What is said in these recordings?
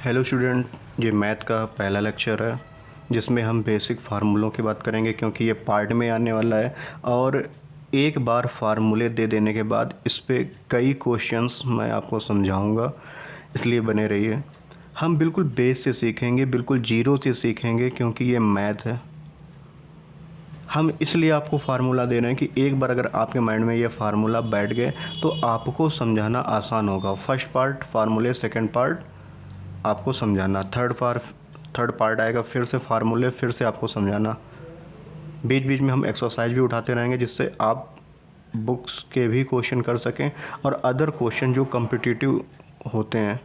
Hello student, ये math का पहला लेक्चर है जिसमें हम बेसिक फार्मूलों की बात करेंगे क्योंकि ये पार्ट में आने वाला है। और एक बार फार्मूले दे देने के बाद इस पे कई क्वेश्चंस मैं आपको समझाऊंगा, इसलिए बने रहिए। हम बिल्कुल बेस से सीखेंगे, बिल्कुल जीरो से सीखेंगे क्योंकि ये मैथ है। हम इसलिए आपको फार्मूला दे रहे हैं कि एक बार अगर आपके माइंड में ये फार्मूला बैठ गए तो आपको समझाना आसान होगा। फर्स्ट पार्ट फार्मूले, सेकंड पार्ट आपको समझाना, थर्ड पार्ट आएगा फिर से फार्मूले, फिर से आपको समझाना। बीच बीच में हम एक्सरसाइज भी उठाते रहेंगे जिससे आप बुक्स के भी क्वेश्चन कर सकें और अदर क्वेश्चन जो कॉम्पिटिटिव होते हैं,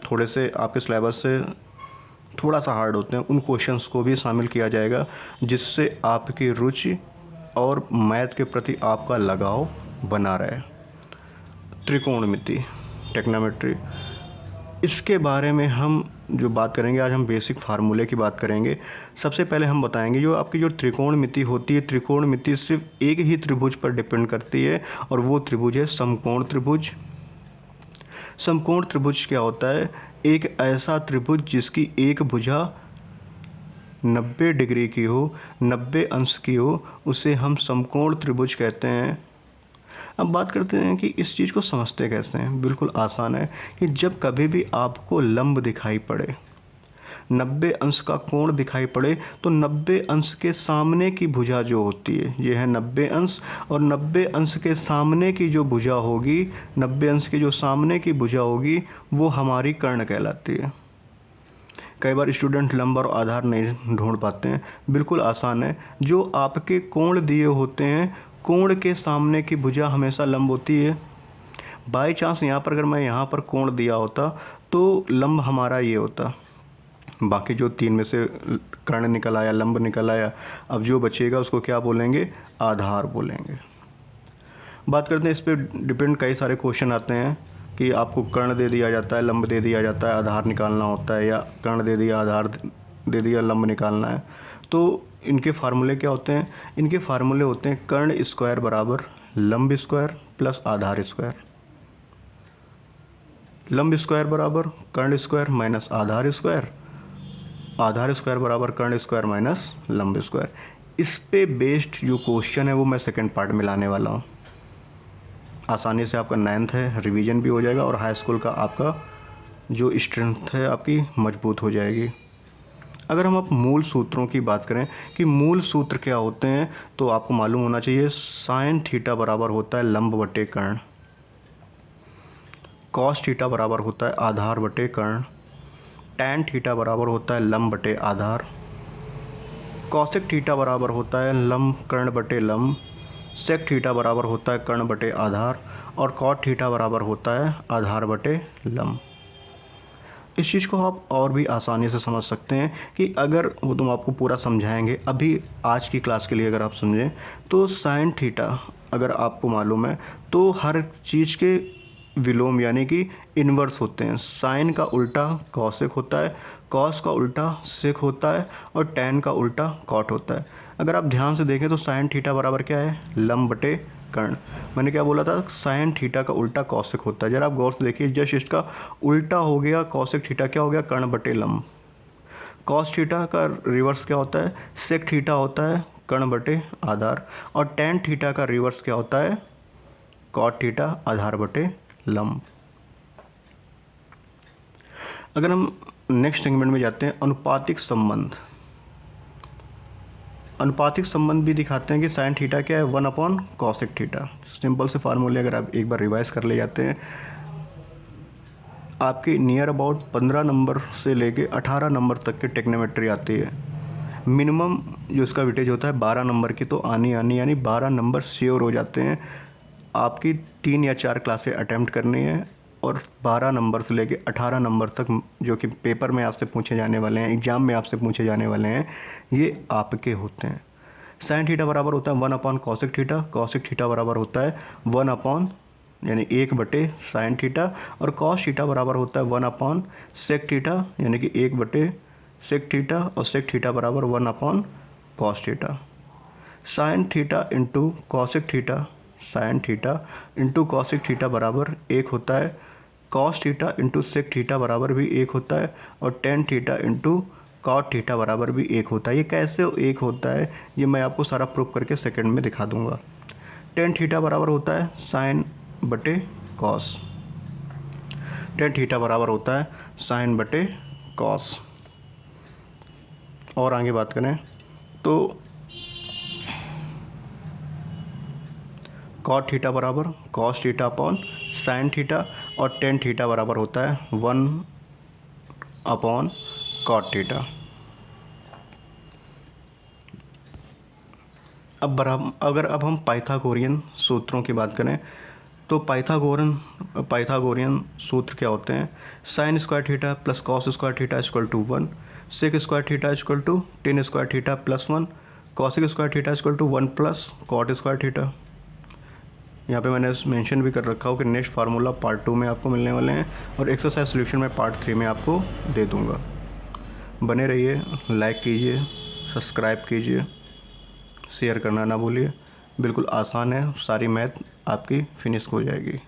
थोड़े से आपके सिलेबस से थोड़ा सा हार्ड होते हैं, उन क्वेश्चंस को भी शामिल किया जाएगा जिससे आपकी रुचि और मैथ के प्रति आपका लगाव बना रहे। त्रिकोणमिति, टेक्नोमेट्री, इसके बारे में हम जो बात करेंगे, आज हम बेसिक फार्मूले की बात करेंगे। सबसे पहले हम बताएंगे जो आपकी जो त्रिकोणमिति होती है, त्रिकोणमिति सिर्फ एक ही त्रिभुज पर डिपेंड करती है और वो त्रिभुज है समकोण त्रिभुज। समकोण त्रिभुज क्या होता है? एक ऐसा त्रिभुज जिसकी एक भुजा 90 डिग्री की हो, 90 अंश की हो, उसे हम समकोण त्रिभुज कहते हैं। अब बात करते हैं कि इस चीज़ को समझते कैसे हैं। बिल्कुल आसान है कि जब कभी भी आपको लंब दिखाई पड़े, 90 अंश का कोण दिखाई पड़े, तो 90 अंश के सामने की भुजा जो होती है, ये है 90 अंश, और 90 अंश के सामने की जो भुजा होगी, 90 अंश की जो सामने की भुजा होगी, वो हमारी कर्ण कहलाती है। कई बार स्टूडेंट लंब और आधार नहीं ढूंढ पाते हैं। बिल्कुल आसान है, जो आपके कोण दिए होते हैं, कोण के सामने की भुजा हमेशा लंब होती है। बाई चांस यहाँ पर अगर मैं यहाँ पर कोण दिया होता तो लंब हमारा ये होता, बाकी जो तीन में से कर्ण निकल आया, लंब निकल आया, अब जो बचेगा उसको क्या बोलेंगे? आधार बोलेंगे। बात करते हैं, इस पर डिपेंड कई सारे क्वेश्चन आते हैं कि आपको कर्ण दे दिया जाता है, लंब दे दिया जाता है, आधार निकालना होता है, या कर्ण दे दिया, आधार दे दिया, लंब निकालना है। तो इनके फार्मूले क्या होते हैं? इनके फार्मूले होते हैं कर्ण स्क्वायर बराबर लंब स्क्वायर प्लस आधार स्क्वायर। लंब स्क्वायर बराबर कर्ण स्क्वायर माइनस आधार स्क्वायर, आधार स्क्वायर बराबर कर्ण स्क्वायर माइनस लंब स्क्वायर। इस पे बेस्ड जो क्वेश्चन है वो मैं सेकंड पार्ट में लाने वाला हूँ। आसानी से आपका 9th है, रिवीजन भी हो जाएगा और हाई स्कूल का आपका जो स्ट्रेंथ है आपकी मजबूत हो जाएगी। अगर हम आप मूल सूत्रों की बात करें कि मूल सूत्र क्या होते हैं, तो आपको मालूम होना चाहिए साइन थीटा बराबर होता है लंब बटे कर्ण, कॉस थीटा बराबर होता है आधार बटे कर्ण, टैन थीटा बराबर होता है लंब बटे आधार, कॉसेक थीटा बराबर होता है लंब कर्ण बटे लंब, सेक थीटा बराबर होता है कर्ण बटे आधार, और कॉट थीटा बराबर होता है आधार बटे लंब। इस चीज़ को आप और भी आसानी से समझ सकते हैं कि अगर वो तुम आपको पूरा समझाएंगे, अभी आज की क्लास के लिए अगर आप समझें तो साइन थीटा अगर आपको मालूम है तो हर चीज़ के विलोम यानी कि इन्वर्स होते हैं। साइन का उल्टा कॉसेक होता है, कॉस का उल्टा सेक होता है, और टैन का उल्टा कॉट होता है। अगर आप ध्यान से देखें तो साइन थीटा बराबर क्या है? लंब बटे कर्ण। मैंने क्या बोला था? साइन थीटा का उल्टा कॉसेक होता है। जरा आप गौर से देखिए, जस्ट इसका उल्टा हो गया कॉसेक थीटा, क्या हो गया? कर्ण बटे लंब। कॉस थीटा का रिवर्स क्या होता है? सेक थीटा होता है कर्ण बटे आधार, और टैन थीटा का रिवर्स क्या होता है? कॉट थीटा आधार बटे लंब। अगर हम नेक्स्ट सेगमेंट में जाते हैं, अनुपातिक संबंध। अनुपातिक संबंध भी दिखाते हैं कि साइन थीटा क्या है? 1 कॉसेक थीटा। सिंपल से फार्मूले अगर आप एक बार रिवाइज कर ले जाते हैं, आपके नियर अबाउट 15 नंबर से लेके 18 नंबर तक की टेक्नोमेट्री आती है। मिनिमम जो इसका वेटेज होता है 12 नंबर की तो आनी यानी 12 नंबर श्योर हो जाते हैं। आपकी 3 या 4 क्लासें अटैम्प्ट करनी है और 12 नंबर से लेके 18 नंबर तक जो कि पेपर में आपसे पूछे जाने वाले हैं, एग्ज़ाम में आपसे पूछे जाने वाले हैं, ये आपके होते हैं। साइन थीटा बराबर होता है 1 कॉसेक थीटा, कॉसेक थीटा बराबर होता है 1 यानी 1 बटे साइन थीटा, और कॉस थीटा बराबर होता है 1 सेक थीटा यानी कि 1 बटे सेक थीटा, और सेक थीटा बराबर 1 cos theta. Sine theta into cosec theta, sine theta into cosec theta बराबर 1 होता है cos theta into sec theta बराबर भी 1 होता है और tan theta into cot theta बराबर भी 1 होता है। ये कैसे 1 होता है ये मैं आपको सारा प्रूफ करके सेकंड में दिखा दूंगा। टेन थीटा बराबर होता है साइन बटे कॉस, टेन थीटा बराबर होता है साइन बटे कॉस। और आगे बात करें तो कॉट थीटा बराबर cos theta upon sine theta और टेन थीटा बराबर होता है 1 अपॉन कॉट थीटा। अगर हम पाइथागोरियन सूत्रों की बात करें तो पाइथागोरियन सूत्र क्या होते हैं? Sine square theta plus cos square theta equal to 1, sec square theta equal to tan square theta plus 1, cosec square theta equal to 1 plus cot square theta. यहाँ पे मैंने मेंशन भी कर रखा हो कि नेक्स्ट फार्मूला पार्ट 2 में आपको मिलने वाले हैं और एक्सरसाइज सॉल्यूशन में पार्ट 3 में आपको दे दूँगा। बने रहिए, लाइक कीजिए, सब्सक्राइब कीजिए, शेयर करना ना भूलिए। बिल्कुल आसान है, सारी मैथ आपकी फिनिश हो जाएगी।